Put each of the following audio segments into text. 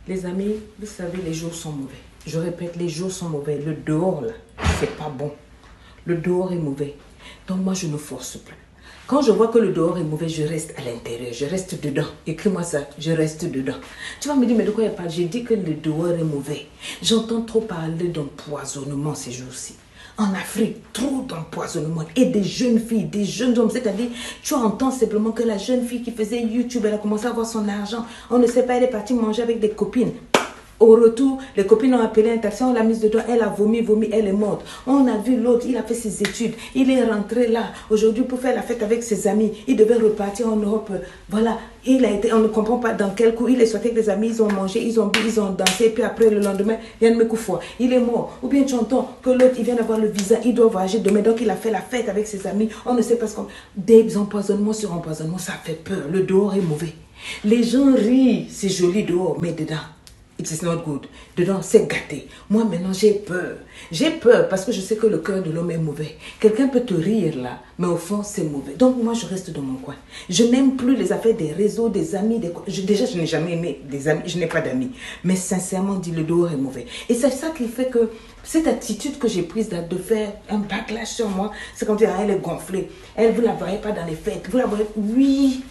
Les amis, vous savez, les jours sont mauvais. Je répète, les jours sont mauvais. Le dehors, là, c'est pas bon. Le dehors est mauvais. Donc moi, je ne force plus. Quand je vois que le dehors est mauvais, je reste à l'intérieur. Je reste dedans. Écris-moi ça, je reste dedans. Tu vas me dire, mais de quoi il parle? J'ai dit que le dehors est mauvais. J'entends trop parler d'empoisonnement ces jours-ci. En Afrique, trop d'empoisonnement. Et des jeunes filles, des jeunes hommes. C'est-à-dire, tu entends simplement que la jeune fille qui faisait YouTube, elle a commencé à avoir son argent. On ne sait pas, elle est partie manger avec des copines. Au retour, les copines ont appelé un taxi, on l'a mise dedans, elle a vomi, elle est morte. On a vu l'autre, il a fait ses études, il est rentré là, aujourd'hui pour faire la fête avec ses amis. Il devait repartir en Europe, voilà. Il a été, on ne comprend pas dans quel coup, il est sorti avec des amis, ils ont mangé, ils ont bu, ils ont dansé, puis après le lendemain, Yann Mekoufoua, il est mort. Ou bien tu entends que l'autre, il vient d'avoir le visa, il doit voyager demain, donc il a fait la fête avec ses amis. On ne sait pas ce qu'on... Des empoisonnements sur empoisonnements, ça fait peur, le dehors est mauvais. Les gens rient, c'est joli dehors, mais dedans... It is not good. Dedans, c'est gâté. Moi, maintenant, j'ai peur. J'ai peur parce que je sais que le cœur de l'homme est mauvais. Quelqu'un peut te rire là, mais au fond, c'est mauvais. Donc, moi, je reste dans mon coin. Je n'aime plus les affaires des réseaux, des amis. Déjà, je n'ai jamais aimé des amis. Je n'ai pas d'amis. Mais sincèrement, dit le dehors est mauvais. Et c'est ça qui fait que cette attitude que j'ai prise de faire un backlash sur moi, c'est comme dire, elle est gonflée. Elle, vous ne la voyez pas dans les fêtes. Vous la voyez, oui.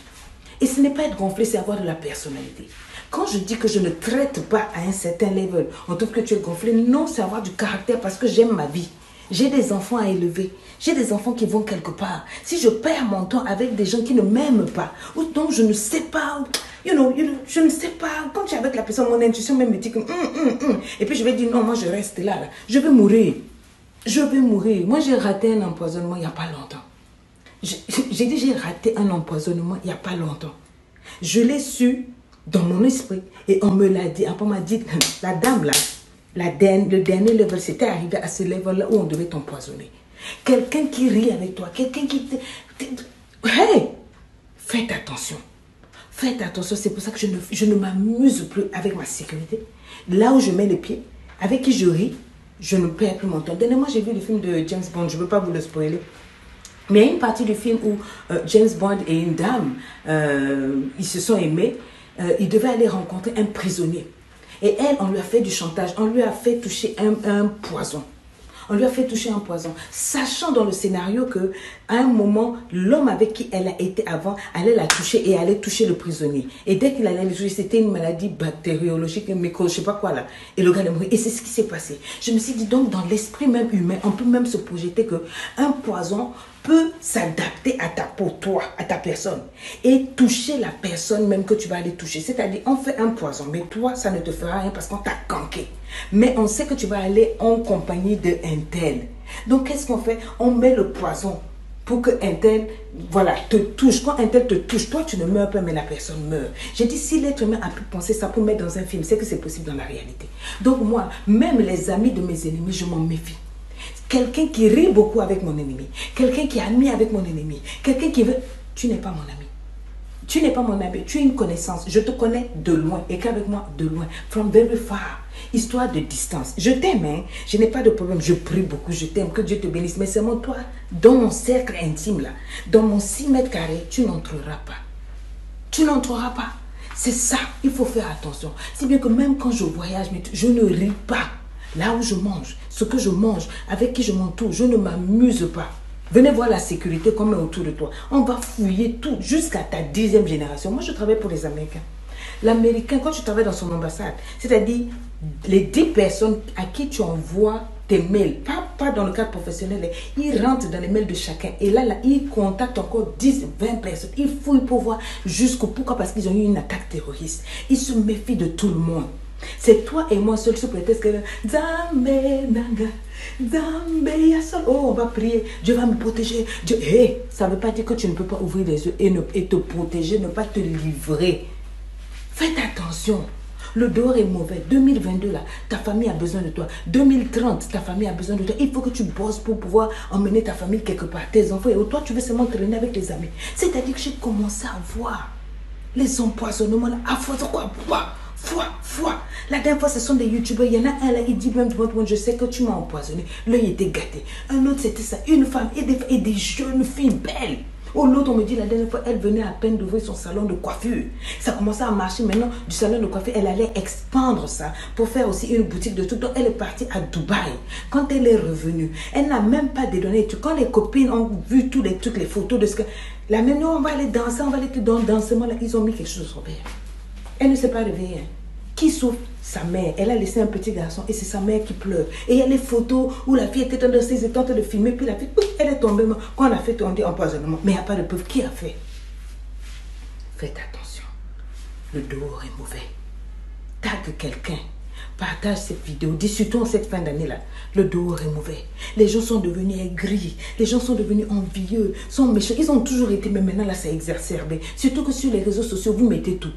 Et ce n'est pas être gonflé, c'est avoir de la personnalité. Quand je dis que je ne traite pas à un certain level, on trouve que tu es gonflé. Non, c'est avoir du caractère parce que j'aime ma vie. J'ai des enfants à élever. J'ai des enfants qui vont quelque part. Si je perds mon temps avec des gens qui ne m'aiment pas, ou donc je ne sais pas, je ne sais pas. Quand tu es avec la personne, mon intuition même me dit que... Et puis je vais dire non, moi je reste là. Je vais mourir. Je vais mourir. Moi j'ai raté un empoisonnement il n'y a pas longtemps. J'ai dit j'ai raté un empoisonnement il n'y a pas longtemps. Je l'ai su dans mon esprit et on me l'a dit. Après on m'a dit, la dame là, le dernier level, c'était arrivé à ce level là où on devait t'empoisonner. Quelqu'un qui rit avec toi, quelqu'un qui hey, faites attention. Faites attention, c'est pour ça que je ne m'amuse plus avec ma sécurité. Là où je mets les pieds, avec qui je ris, je ne perds plus mon temps. Dernièrement, j'ai vu le film de James Bond, je ne veux pas vous le spoiler. Mais il y a une partie du film où James Bond et une dame, ils se sont aimés. Ils devaient aller rencontrer un prisonnier. Et elle, on lui a fait du chantage. On lui a fait toucher un poison. On lui a fait toucher un poison. Sachant dans le scénario que à un moment, l'homme avec qui elle a été avant allait la toucher et allait toucher le prisonnier. Et dès qu'il allait le toucher, c'était une maladie bactériologique, micro, je sais pas quoi là. Et le gars est mort. Et c'est ce qui s'est passé. Je me suis dit donc dans l'esprit même humain, on peut même se projeter que un poison peut s'adapter à ta peau, toi, à ta personne. Et toucher la personne même que tu vas aller toucher. C'est-à-dire, on fait un poison, mais toi, ça ne te fera rien parce qu'on t'a canqué. Mais on sait que tu vas aller en compagnie d'un tel. Donc, qu'est-ce qu'on fait? On met le poison pour que un tel, voilà, te touche. Quand un tel te touche, toi, tu ne meurs pas, mais la personne meurt. J'ai dit, si l'être humain a pu penser ça pour mettre dans un film, c'est que c'est possible dans la réalité. Donc, moi, même les amis de mes ennemis, je m'en méfie. Quelqu'un qui rit beaucoup avec mon ennemi, quelqu'un qui est ami avec mon ennemi, quelqu'un qui veut... Tu n'es pas mon ami. Tu n'es pas mon ami, tu es une connaissance. Je te connais de loin et qu'avec moi de loin. From very far. Histoire de distance. Je t'aime, hein? Je n'ai pas de problème. Je prie beaucoup, je t'aime, que Dieu te bénisse. Mais seulement toi, dans mon cercle intime là, dans mon 6 mètres carrés, tu n'entreras pas. Tu n'entreras pas. C'est ça, il faut faire attention. Si bien que même quand je voyage, je ne ris pas. Là où je mange, ce que je mange, avec qui je m'entoure, je ne m'amuse pas. Venez voir la sécurité comme est autour de toi. On va fouiller tout jusqu'à ta 10e génération. Moi, je travaille pour les Américains. L'Américain, quand tu travailles dans son ambassade, c'est-à-dire les 10 personnes à qui tu envoies tes mails, pas dans le cadre professionnel, ils rentrent dans les mails de chacun. Et là, ils contactent encore 10, 20 personnes. Ils fouillent pour voir jusqu'au pourquoi, parce qu'ils ont eu une attaque terroriste. Ils se méfient de tout le monde. C'est toi et moi seul sous prétexte que oh, on va prier, Dieu va me protéger. Dieu, hey, ça ne veut pas dire que tu ne peux pas ouvrir les yeux et te protéger, ne pas te livrer. Faites attention. Le dehors est mauvais. 2022 là, ta famille a besoin de toi. 2030, ta famille a besoin de toi. Il faut que tu bosses pour pouvoir emmener ta famille quelque part, tes enfants. Et toi, tu veux seulement traîner avec les amis. C'est-à-dire que j'ai commencé à voir les empoisonnements là. À force de quoi? Foi. La dernière fois, ce sont des youtubeurs. Il y en a un là, il dit même, je sais que tu m'as empoisonné. L'œil était gâté. Un autre, c'était ça. Une femme et des jeunes filles belles. Oh, l'autre, on me dit la dernière fois, elle venait à peine d'ouvrir son salon de coiffure. Ça commençait à marcher maintenant. Du salon de coiffure, elle allait expandre ça pour faire aussi une boutique de tout. Donc, elle est partie à Dubaï. Quand elle est revenue, elle n'a même pas dédonné. Quand les copines ont vu toutes les photos de ce que... La même, on va aller danser, on va aller dans le dansement. Là, ils ont mis quelque chose sur elle. Elle ne s'est pas réveillée. Hein. Qui souffre? Sa mère. Elle a laissé un petit garçon et c'est sa mère qui pleure. Et il y a les photos où la fille était en train de filmer, puis la fille, elle est tombée. Quand on a fait, on dit empoisonnement. Mais il n'y a pas de preuve. Qui a fait? Faites attention. Le dehors est mauvais. Tague quelqu'un. Partage cette vidéo. Dis surtout en cette fin d'année-là. Le dehors est mauvais. Les gens sont devenus aigris. Les gens sont devenus envieux. Sont méchants. Ils ont toujours été, mais maintenant là, c'est exacerbé. Surtout que sur les réseaux sociaux, vous mettez tout.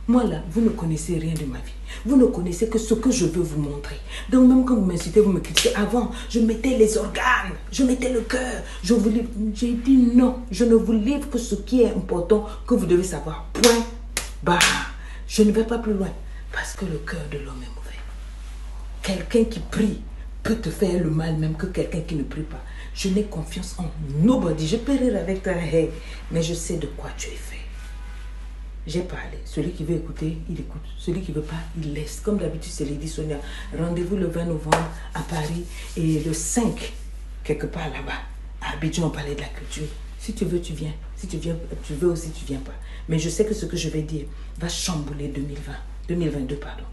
Moi là, vous ne connaissez rien de ma vie. Vous ne connaissez que ce que je veux vous montrer. Donc même quand vous m'insultez, vous me critiquez. Avant, je mettais les organes, je mettais le cœur. Je vous livre. J'ai dit non, je ne vous livre que ce qui est important, que vous devez savoir. Point barre. Je ne vais pas plus loin. Parce que le cœur de l'homme est mauvais. Quelqu'un qui prie peut te faire le mal même que quelqu'un qui ne prie pas. Je n'ai confiance en nobody. Je peux rire avec ta haie, mais je sais de quoi tu es fait. J'ai parlé. Celui qui veut écouter, il écoute. Celui qui ne veut pas, il laisse. Comme d'habitude, c'est Lady Sonia. Rendez-vous le 20 novembre à Paris et le 5, quelque part là-bas, à Abidjan, au Palais de la Culture. Si tu veux, tu viens. Si tu viens, tu veux aussi, tu viens pas. Mais je sais que ce que je vais dire va chambouler 2022, pardon.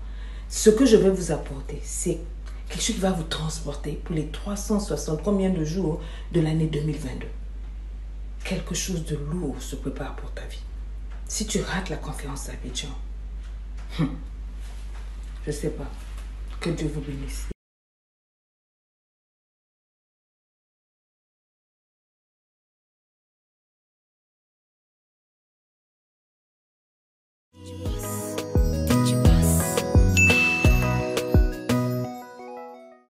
Ce que je vais vous apporter, c'est quelque chose qui va vous transporter pour les 360 combien de jours de l'année 2022. Quelque chose de lourd se prépare pour ta vie. Si tu rates la conférence à Abidjan, je ne sais pas. Que Dieu vous bénisse.